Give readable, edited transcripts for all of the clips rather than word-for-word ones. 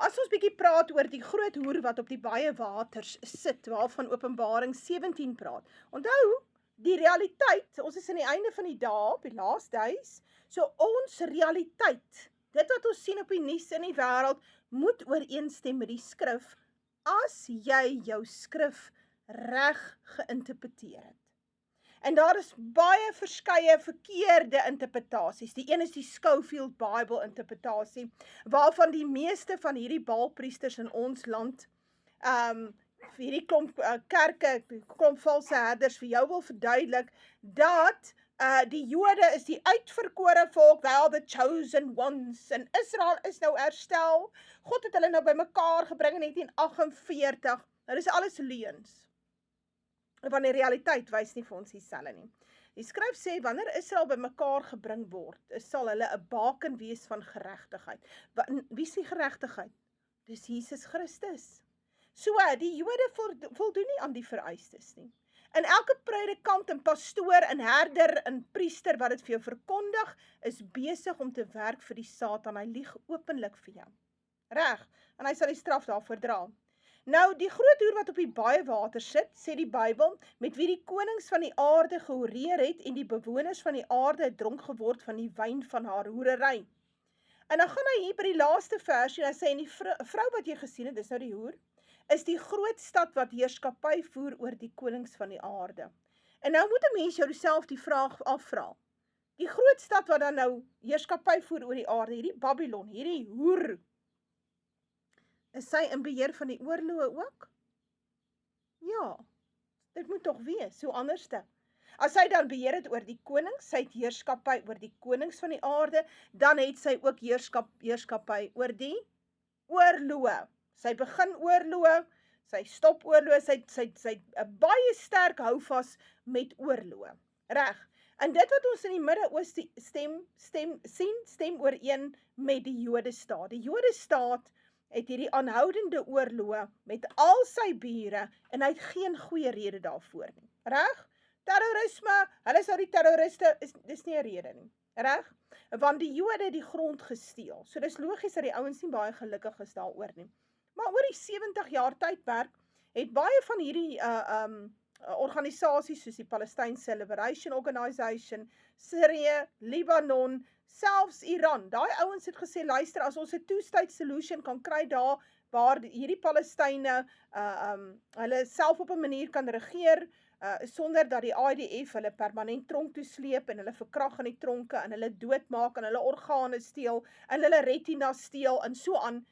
as ons bietjie praat oor die groot hoer wat op die baie waters sit, waarvan Openbaring 17 praat. Onthou, die realiteit, ons is in die einde van die dae, op die last days, so ons realiteit, dit wat ons sien op die nuus in die wêreld, moet ooreenstem met die skrif, as jy jou skrif reg geïnterpreteer het. En daar is baie verskeie verkeerde interpretasies. Die een is die Scofield Bible interpretasie, waarvan die meeste van hierdie baalpriesters in ons land, hierdie klomp kerke, klomp valse herders vir jou wil verduidelik, dat die Jode is die uitverkore volk, wel the chosen ones, en Israel is nou herstel. God het hulle nou bymekaar gebring in 1948, nou dis alles leuns. Want die realiteit wys nie vir ons dieselfde nie. Die skryf sê, wanneer Israel bymekaar gebring word, sal hulle 'n baken wees van geregtigheid. Wie is die geregtigheid? Dis Jesus Christus. So, die Jode voldoen nie aan die vereistes nie. En elke predikant en pastoor en herder en priester wat dit vir jou verkondig, is besig om te werk vir die Satan. Hy lieg openlik vir jou. Reg, en hy sal die straf daarvoor dra. Nou, die groot hoer wat op die baie water sit, sê die Bybel, met wie die konings van die aarde gehoreer het en die bewoners van die aarde het dronk geword van die wyn van haar hoerery. En dan gaan hy hier by die laaste versie, en hy sê, en die vrou wat jy gesien het, dis nou die hoer, is die groot stad wat heerskappy voer oor die konings van die aarde. En nou moet 'n mens jouself die vraag afvra. Die groot stad wat dan nou heerskappy voer oor die aarde, hierdie Babylon, hierdie hoer, is sy in beheer van die oorloë ook? Ja, dit moet tog wees, so anderste. As sy dan beheer het oor die konings, sy het heerskappy oor die konings van die aarde, dan het sy ook heerskappy oor die oorloë. Sy begin oorloë, sy stop oorloë, sy 'n baie sterk houvas met oorloë. Reg. En dit wat ons in die Midde-Ooste stem ooreen met die Jodestaat. Die Jodestaat het hierdie aanhoudende oorloë met al sy bure en hy het geen goeie rede daarvoor nie. Reg? Terrorisme, hulle is nou die terroriste, dis nie 'n rede nie. Reg? Want die Jode het die grond gesteel. So dis logies dat die ouens nie baie gelukkig is daaroor nie. Maar oor die 70 jaar tydperk het baie van hierdie organisasies soos die Palestine Liberation Organization, Syrië, Libanon, selfs Iran. Daai ouens het gesê, luister, as ons 'n two-state solution kan kry daar waar hierdie Palestynë hulle self op 'n manier kan regeer, sonder dat die IDF hulle permanent tronk toe sleep en hulle verkrag in die tronke en hulle doodmaak en hulle organe steel en hulle retina steel en so aan.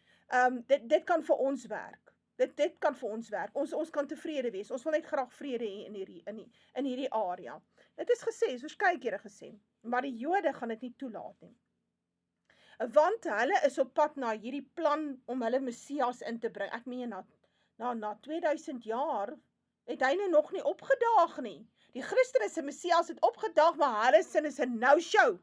Dit kan vir ons werk. Dit kan vir ons werk. Ons kan tevrede wees. Ons wil net graag vrede hê in hierdie area. Dit is gesê, soos verskeie kere gesê, maar die Jode gaan dit nie toelaat nie. Want hulle is op pad na hierdie plan om hulle Messias in te bring. Ek meen, na 2000 jaar het hy nou nog nie opgedaag nie. Die Christene se Messias het opgedaag, maar hulle sin is 'n no-show.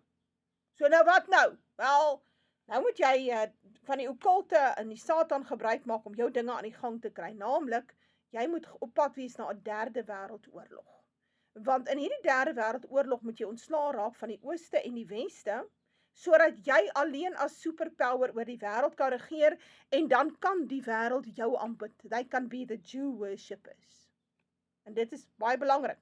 So nou wat nou? Wel, nou moet jy van die okkulte en die Satan gebruik maak om jou dinge aan die gang te kry. Naamlik, jy moet op pad wees na 'n derde wêreldoorlog. Want in hierdie derde wêreldoorlog moet jy ontslae raak van die ooste en die weste, sodat jy alleen as superpower oor die wêreld kan regeer en dan kan die wêreld jou aanbid. They can be the Jew worshippers. En dit is baie belangrik.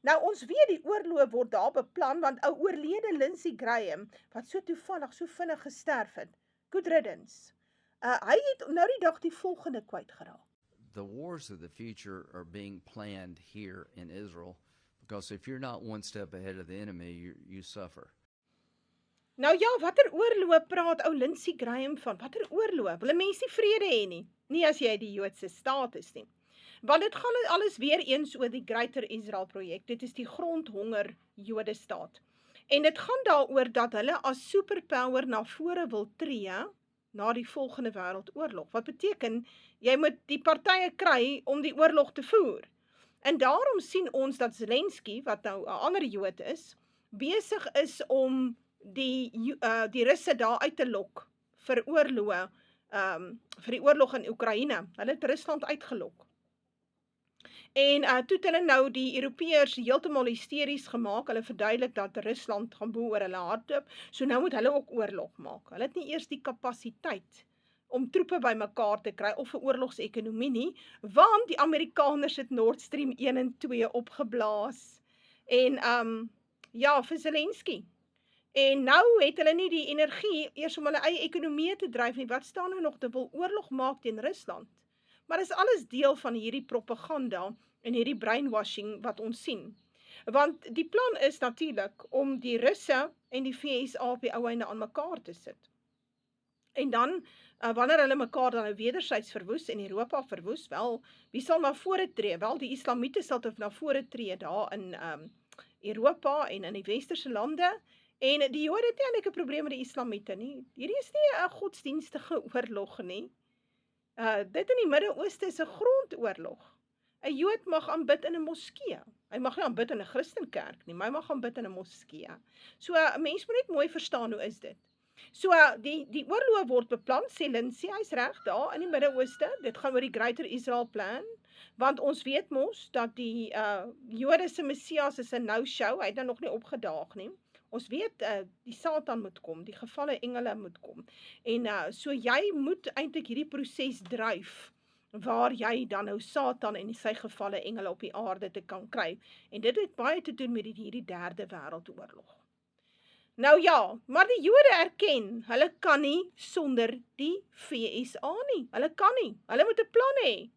Nou, ons weet die oorloë word daar beplan, want 'n oorlede Lindsey Graham, wat so toevallig so vinnig gesterf het, good riddance, hy het nou die dag die volgende kwyt geraak. The wars of the future are being planned here in Israel, because if you're not one step ahead of the enemy, you suffer. Nou ja, watter oorloë praat ou Lindsey Graham van? Watter oorloë? Wil 'n mens nie vrede hê nie? Nie as jy die Joodse staat is nie. Want dit gaan alles weer eens oor die Greater Israel projek. Dit is die grondhonger Jodestaat. En dit gaan daaroor dat hulle as superpower na vore wil tree na die volgende wêreldoorlog. Wat beteken, jy moet die partye kry om die oorlog te voer. En daarom sien ons dat Zelensky, wat nou 'n ander Jood is, besig is om die Russe daar uit te lok vir oorloë, vir die oorlog in Oekraïne. Hulle het Rusland uitgelok. En toe het hulle nou die Europeërs heeltemal hysteries gemaak. Hulle verduidelik dat Rusland gaan boer oor hulle hardloop. So nou moet hulle ook oorlog maak. Hulle het nie eers die kapasiteit om troepe bymekaar te kry of 'n oorlogsekonomie nie, want die Amerikaners het Nord Stream 1 en 2 opgeblaas. En ja, vir Zelensky. En nou het hulle nie die energie eers om hulle eie ekonomie te dryf nie. Wat staan nou nog? Hulle wil oorlog maak teen Rusland. Maar dis alles deel van hierdie propaganda en hierdie brainwashing wat ons sien. Want die plan is natuurlik om die Russe en die VSA op die ou einde aan mekaar te sit. En dan, wanneer hulle mekaar dan nou wederzijds verwoes en Europa verwoes, wel, wie sal na vore tree? Wel, die Islamiete sal tot na vore tree daar in Europa en in die westerse lande. En die Jode het nie eintlik 'n probleem met die Islamiete nie. Hierdie is nie 'n godsdienstige oorlog nie. Dit in die Midde-Ooste is 'n grondoorlog. 'n Jood mag aanbid in 'n moskee. Hy mag nie aanbid in 'n Christenkerk nie, maar hy mag aanbid in 'n moskee. So 'n mens moet net mooi verstaan hoe is dit. So die oorlog word beplan, sê Lindsay, hy's reg daar in die Midde-Ooste. Dit gaan oor die Greater Israel Plan, want ons weet mos dat die Jode se Messias is 'n no-show, hy het dan nog nie opgedaag nie. Ons weet die Satan moet kom, die gevalle engele moet kom. En so jy moet eintlik hierdie proses dryf waar jy dan nou Satan en sy gevalle engele op die aarde te kan kry. En dit het baie te doen met hierdie derde wêreldoorlog. Nou ja, maar die Jode erken, hulle kan nie sonder die VSA nie. Hulle kan nie. Hulle moet 'n plan hê.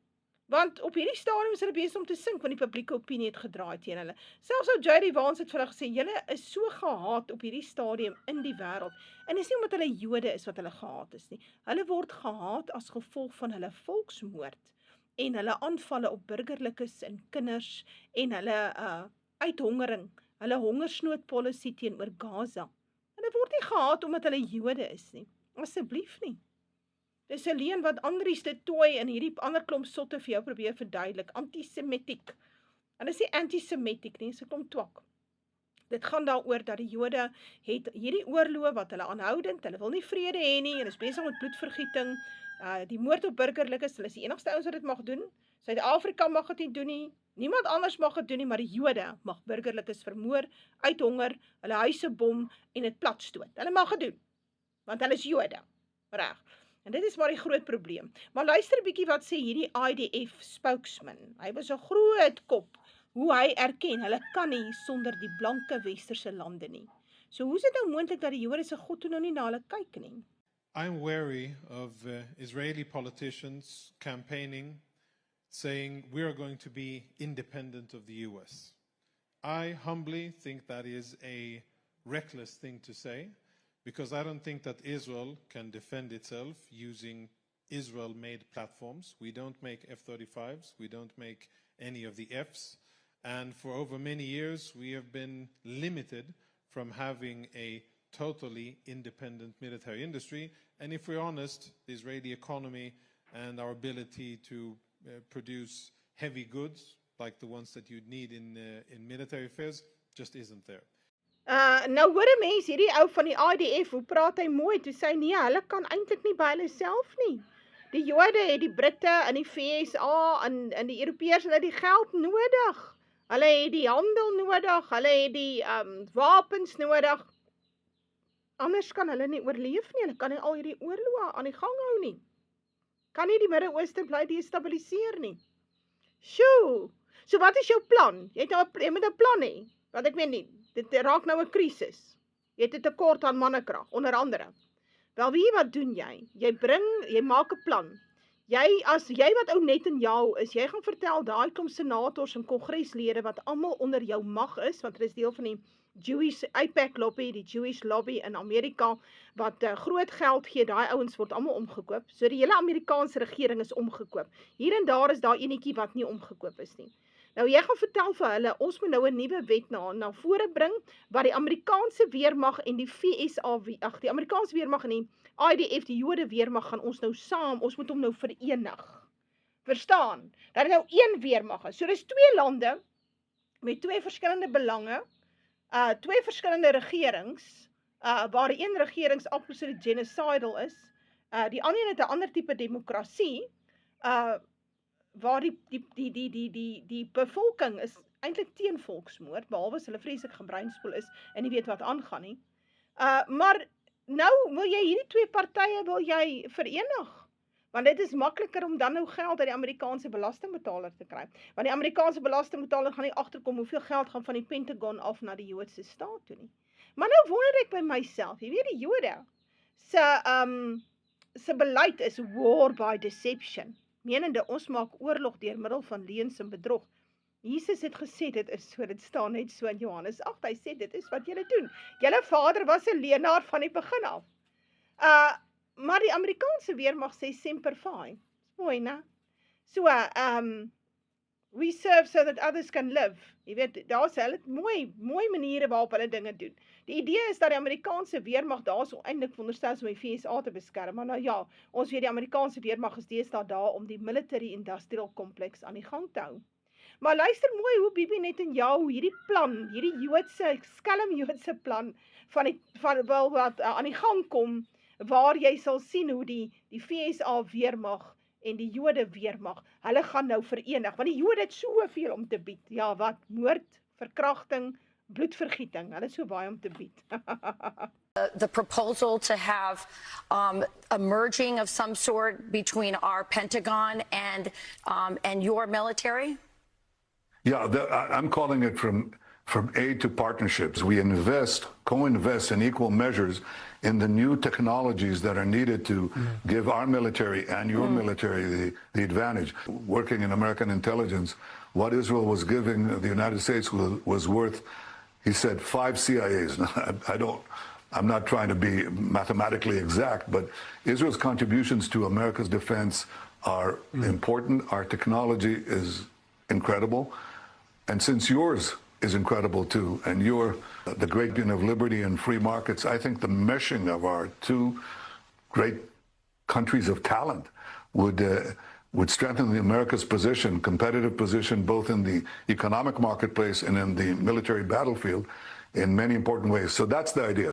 Want op hierdie stadium is hulle besig om te sink, want die publieke opinie het gedraai teen hulle. Selfs ou J.D. Vance het vir hulle gesê, julle is so gehaat op hierdie stadium in die wêreld. En dis nie omdat hulle Jode is wat hulle gehaat is nie. Hulle word gehaat as gevolg van hulle volksmoord en hulle aanvalle op burgerlikes en kinders en hulle uithongering, hulle hongersnoodpolisie teenoor Gaza. Hulle word nie gehaat omdat hulle Jode is nie. Asseblief nie. Dis 'n leuen wat Andries de Tooy en hierdie ander klomp sotte vir jou probeer verduidelik. Antisemitiek. En dis nie antisemitiek nie, dis 'n klomp twak. Dit gaan daaroor dat die Jode het hierdie oorlog wat hulle aanhoudend, hulle wil nie vrede hê nie, hulle is besig met bloedvergieting, die moord op burgerlikes, hulle is die enigste ouens wat dit mag doen. Suid-Afrika mag dit nie doen nie, niemand anders mag dit doen nie, maar die Jode mag burgerlikes vermoor, uithonger, hulle huise bom en dit platstoot. Hulle mag dit doen, want hulle is Jode. Reg. En dit is maar die groot probleem. Maar luister 'n bietjie wat sê hierdie IDF spokesman. Hy was 'n groot kop, hoe hy erken, hulle kan nie sonder die blanke westerse lande nie. So hoe is dit nou moontlik dat die Jode se God toe nou nie na hulle kyk nie? I'm wary of Israeli politicians campaigning, saying we are going to be independent of the US. I humbly think that is a reckless thing to say, because I don't think that Israel can defend itself using Israel-made platforms. We don't make F-35s, we don't make any of the Fs, and for over many years we have been limited from having a totally independent military industry. And if we're honest, the Israeli economy and our ability to produce heavy goods, like the ones that you'd need in military affairs, just isn't there. Nou hoor 'n mens hierdie ou van die IDF, hoe praat hy mooi, toe sê nee, hulle kan eintlik nie by hulle self nie. Die Jode het die Britte in die VSA en die Europeërs, hulle het die geld nodig. Hulle het die handel nodig, hulle het die wapens nodig. Anders kan hulle nie oorleef nie, hulle kan nie al hierdie oorloë aan die gang hou nie. Kan nie die Midde-Ooste bly destabiliseer nie. Sjoe, so wat is jou plan? Jy moet 'n plan hê, want ek weet nie, dit raak nou 'n krisis. Jy het 'n tekort aan mannekrag, onder andere. Wel, weet jy wat doen jy? Jy maak 'n plan. As jy wat ou Netanyahu is, jy gaan vertel daai klomp senators en kongreslede wat almal onder jou mag is, want dit is deel van die Jewish AIPAC lobby, die Jewish lobby in Amerika, wat groot geld gee, daai ouens word almal omgekoop. So die hele Amerikaanse regering is omgekoop. Hier en daar is daar enetjie wat nie omgekoop is nie. Nou jy gaan vertel vir hulle, ons moet nou 'n nuwe wet na vore bring, wat die Amerikaanse weermag en die VSA, die Amerikaanse weermag en die IDF, die Jode weermag, gaan ons nou saam, ons moet hom nou verenig. Verstaan? Dat dit nou een weermag is. So dis twee lande, met twee verskillende belange, twee verskillende regerings, waar die een regerings absoluut genocidal is, die ander een het 'n ander tipe demokrasie, waar die bevolking is eintlik teen volksmoord, behalwe as hulle vreeslik gebreinspoel is en nie weet wat aangaan nie. Maar nou wil jy hierdie twee partye wil jy verenig. Want dit is makliker om dan nou geld uit die Amerikaanse belastingbetaler te kry. Want die Amerikaanse belastingbetaler gaan nie agterkom hoeveel geld gaan van die Pentagon af na die Joodse staat toe nie. Maar nou wonder ek by myself, jy weet die Jode se beleid is war by deception, menende ons maak oorlog deur middel van leuns en bedrog. Jesus het gesê dit is so, dit staan net so in Johannes 8, hy sê dit is wat julle doen. Julle vader was 'n leienaar van die begin af. Maar die Amerikaanse weermag sê semper fi. Mooi, né? So, we serve so that others can live. Jy weet, daar's hulle mooi maniere waarop hulle dinge doen. Die idee is dat die Amerikaanse weermag daar so eintlik veronderstel is om die VSA te beskerm, maar nou ja, ons weet die Amerikaanse weermag is deesdae daar om die military industrial kompleks aan die gang te hou. Maar luister mooi hoe Bibi Netanyahu hierdie plan, hierdie skelm Joodse plan van wat aan die gang kom, waar jy sal sien hoe die VSA weermag en die Jode weermag, hulle gaan nou verenig, want die Jode het soveel om te bied. Ja, wat? Moord, verkrachting, bloedvergieting, hulle het so baie om te bied. The proposal to have a merging of some sort between our Pentagon and your military? Yeah, I'm calling it from aid to partnerships. We co-invest in equal measures in the new technologies that are needed to give our military and your military the advantage. Working in American intelligence, what Israel was giving the United States was worth, he said, 5 CIAs. I'm not trying to be mathematically exact, but Israel's contributions to America's defense are important. Our technology is incredible. And since yours is incredible too, and you're the great beacon of liberty and free markets, I think the meshing of our two great countries of talent would strengthen America's position, competitive position, both in the economic marketplace and in the military battlefield in many important ways. So that's the idea.